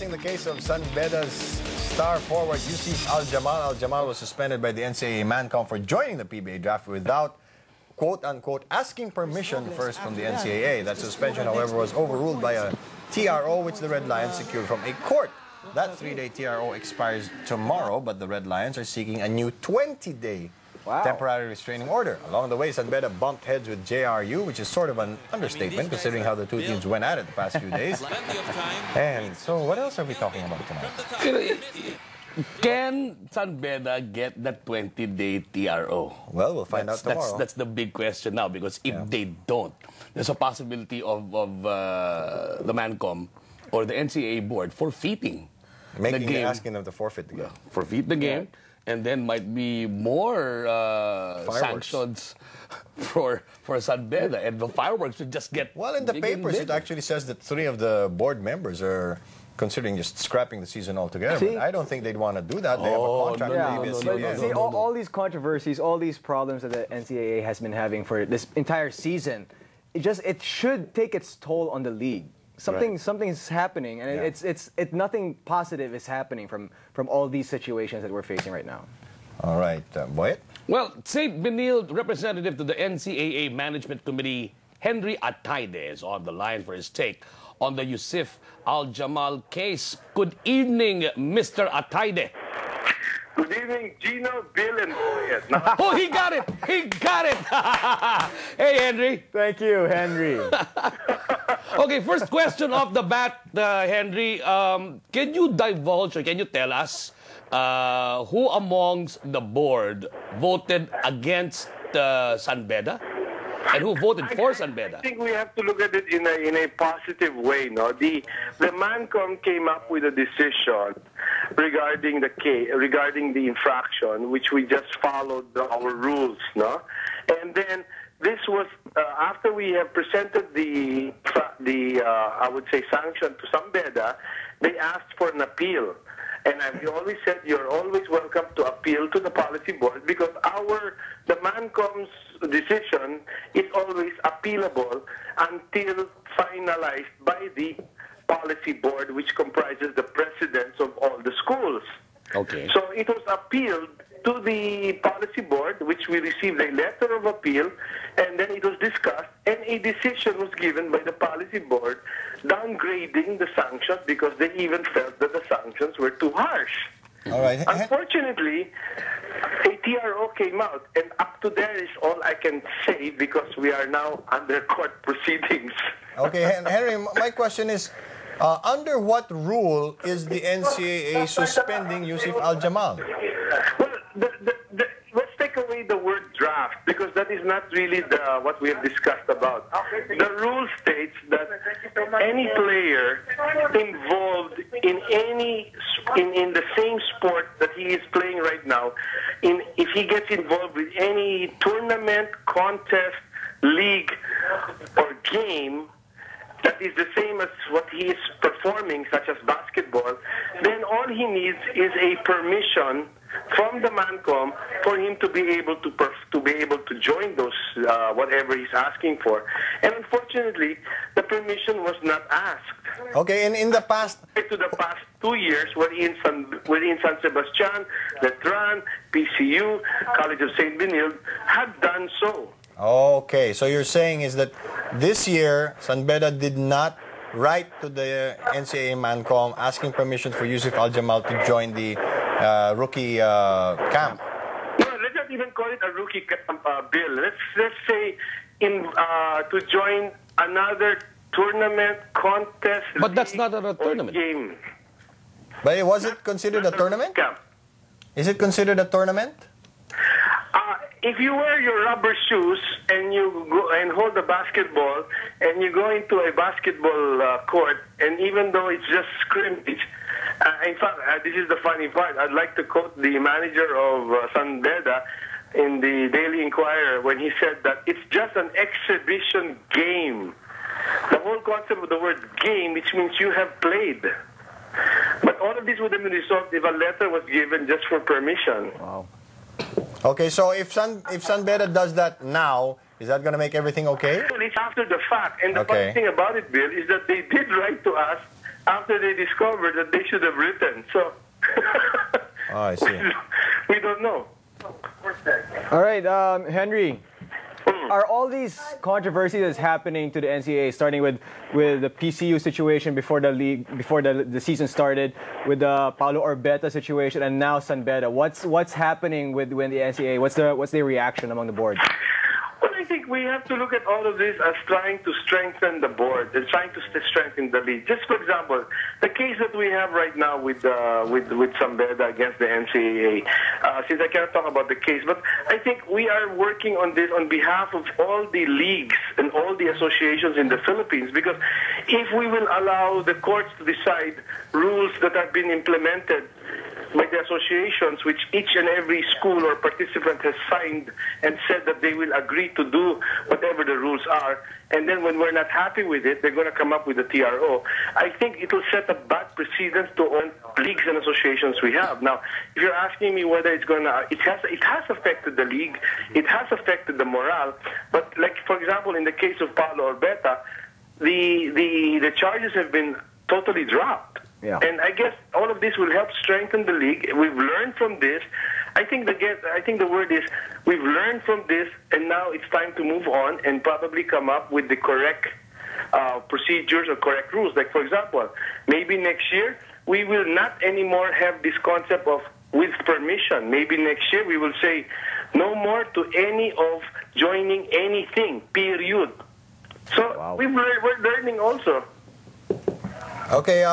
discussing the case of San Beda's star forward Yusif Al-Jamal. Al-Jamal was suspended by the NCAA Mancom for joining the PBA draft without, quote-unquote, asking permission first from the NCAA. That suspension, however, was overruled by a TRO, which the Red Lions secured from a court. That 3-day TRO expires tomorrow, but the Red Lions are seeking a new 20-day temporary restraining order. Along the way, San Beda bumped heads with JRU, which is sort of an understatement considering how the two teams went at it the past few days. And so, what else are we talking about tonight? Can San Beda get that 20-day TRO? Well, we'll find out tomorrow. That's the big question now, because if they don't, there's a possibility of the Mancom or the NCAA board forfeiting the game. Asking them to forfeit the game. Forfeit the game. And then might be more sanctions for San Beda, and the fireworks would just get... Well, in the papers, it actually says that 3 of the board members are considering just scrapping the season altogether. But I don't think they'd want to do that. They have a contract. See, all these controversies, all these problems that the NCAA has been having for this entire season, it should take its toll on the league. Something's happening, and nothing positive is happening from all these situations that we're facing right now. All right, Boyet? Well, St. Benilde representative to the NCAA Management Committee, Henry Atayde, is on the line for his take on the Yusif Al-Jamal case. Good evening, Mr. Atayde. Good evening, Gino, Bill, and Boyet. Oh, he got it! He got it! Hey, Henry. Thank you, Henry. Okay, first question off the bat, Henry. Can you divulge or can you tell us who amongst the board voted against San Beda and who voted for San Beda? I think we have to look at it in a positive way. No, the Mancom came up with a decision regarding the case, regarding the infraction, which we just followed our rules. No, and then. This was after we have presented the I would say sanction to San Beda. They asked for an appeal, and as you always said, you're always welcome to appeal to the policy board because the Mancom's decision is always appealable until finalized by the policy board, which comprises the presidents of all the schools. Okay. So it was appealed to the policy board, which we received a letter of appeal, and then it was discussed, and a decision was given by the policy board downgrading the sanctions because they even felt that the sanctions were too harsh. All right. Unfortunately, a TRO came out, and up to there is all I can say because we are now under court proceedings. Okay, Henry, my question is, under what rule is the NCAA suspending Yusif Al-Jamal? Well, let's take away the word draft because that is not really what we have discussed about. The rule states that any player involved in the same sport that he is playing right now, if he gets involved with any tournament, contest, league, or game that is the same as what he is performing, such as basketball, then all he needs is a permission from the Mancom for him to be able to join those whatever he's asking for. And unfortunately, the permission was not asked. Okay, and in the past, to the past 2 years, wherein San Sebastian, Letran, PCU, College of St. Benilde had done so. Okay, so you're saying is that this year, San Beda did not write to the NCAA Mancom asking permission for Yusif Al-Jamal to join the rookie camp. No, let's not even call it a rookie camp, Bill. Let's say to join another tournament, contest, but that's not a tournament. Game. But was it considered a tournament? Camp. Is it considered a tournament? If you wear your rubber shoes and you go and hold a basketball and you go into a basketball court, and even though it's just scrimmage, in fact, this is the funny part. I'd like to quote the manager of San Beda in the Daily Inquirer when he said that it's just an exhibition game. The whole concept of the word game, which means you have played. But all of this would have been resolved if a letter was given just for permission. Wow. Okay, so if San Beda does that now, is that going to make everything okay? Well, it's after the fact. And the funny thing about it, Bill, is that they did write to us after they discovered that they should have written. So Oh, I see. we don't know. All right, Henry. Are all these controversies that's happening to the NCAA, starting with the PCU situation before the league, before the season started, with the Paulo Orbeta situation, and now San Beda? What's happening with the NCAA? What's the reaction among the board? Well, I think we have to look at all of this as trying to strengthen the board and trying to strengthen the league. Just for example, the case that we have right now with San Beda against the NCAA, since I cannot talk about the case, but I think we are working on this on behalf of all the leagues and all the associations in the Philippines, because if we will allow the courts to decide rules that have been implemented by the associations, which each and every school or participant has signed and said that they will agree to do whatever the rules are, and then when we're not happy with it, they're going to come up with a TRO. I think it will set a bad precedent to all leagues and associations we have. Now, if you're asking me whether it's going to, it has affected the league, it has affected the morale, but like, for example, in the case of Paulo Orbeta, the charges have been totally dropped. Yeah. And I guess all of this will help strengthen the league. We've learned from this. I think the word is we've learned from this, and now it's time to move on and probably come up with the correct procedures or correct rules. Like, for example, maybe next year we will not anymore have this concept of with permission. Maybe next year we will say no more to any of joining anything, period. So Wow. we're learning also. Okay,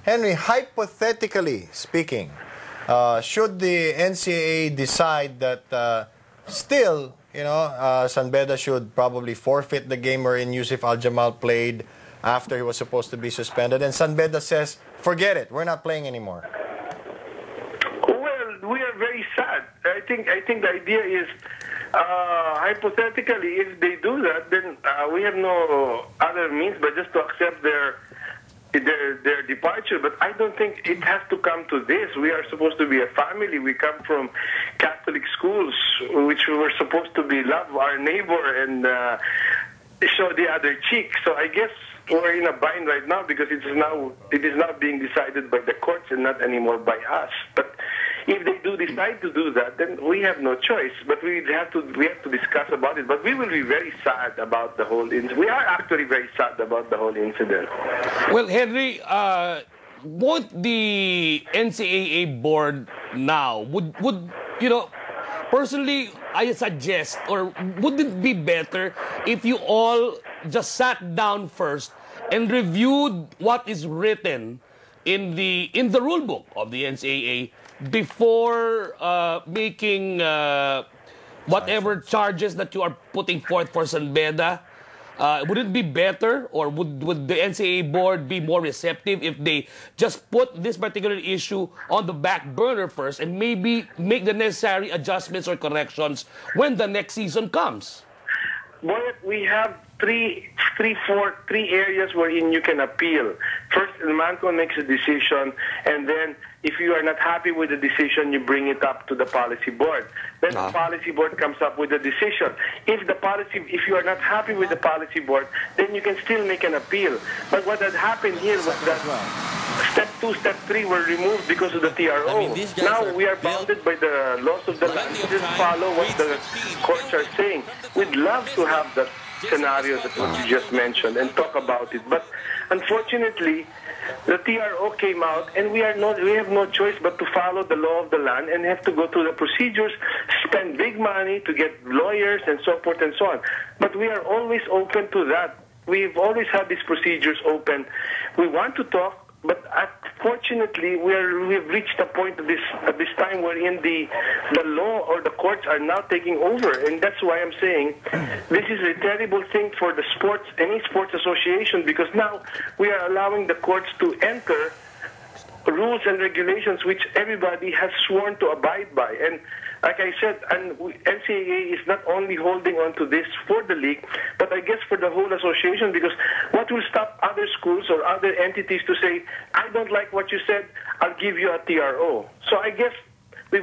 Henry, hypothetically speaking, should the NCAA decide that still, San Beda should probably forfeit the game wherein Yusuf Al-Jamal played after he was supposed to be suspended, and San Beda says, forget it, we're not playing anymore? Well, we are very sad. I think the idea is, hypothetically, if they do that, then we have no other means but just to accept their departure. But I don't think it has to come to this. We are supposed to be a family. We come from Catholic schools, which we were supposed to be love our neighbor and show the other cheek. So I guess we're in a bind right now because it is now being decided by the courts and not anymore by us. But if they do decide to do that, then we have no choice. But we have to discuss about it. But we will be very sad about the whole incident. We are actually very sad about the whole incident. Well, Henry, won't the NCAA board now would personally, I suggest, or would it be better if you all just sat down first and reviewed what is written in the rule book of the NCAA before making whatever charges that you are putting forth for San Beda? Would it be better, or would the NCAA board be more receptive if they just put this particular issue on the back burner first and maybe make the necessary adjustments or corrections when the next season comes? Well, we have three areas wherein you can appeal. First, the MANCON makes a decision, and then if you are not happy with the decision, you bring it up to the policy board. Then the policy board comes up with a decision. If you are not happy with the policy board, then you can still make an appeal. But what had happened here was that step 2, step 3 were removed because of the TRO. Now we are bounded by the laws of the land. We just follow what the courts are saying. We'd love to have that scenario that what you just mentioned and talk about it. But unfortunately, the TRO came out, and we have no choice but to follow the law of the land and have to go through the procedures, spend big money to get lawyers and so forth and so on. But we are always open to that. We've always had these procedures open. We want to talk, but unfortunately, we've reached a point at this time wherein the law or the courts are now taking over, and that's why I'm saying this is a terrible thing for the any sports association, because now we are allowing the courts to enter rules and regulations which everybody has sworn to abide by. And like I said, NCAA is not only holding on to this for the league, but I guess for the whole association, because what will stop other schools or other entities to say, I don't like what you said, I'll give you a TRO. So I guess we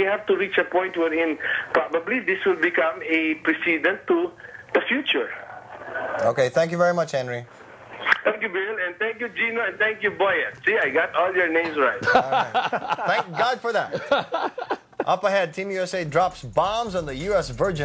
have to reach a point wherein probably this will become a precedent to the future. Okay, thank you very much, Henry. Thank you, Bill, and thank you, Gino, and thank you, Boyet. See, I got all your names right. Thank God for that. Up ahead, Team USA drops bombs on the U.S. Virgin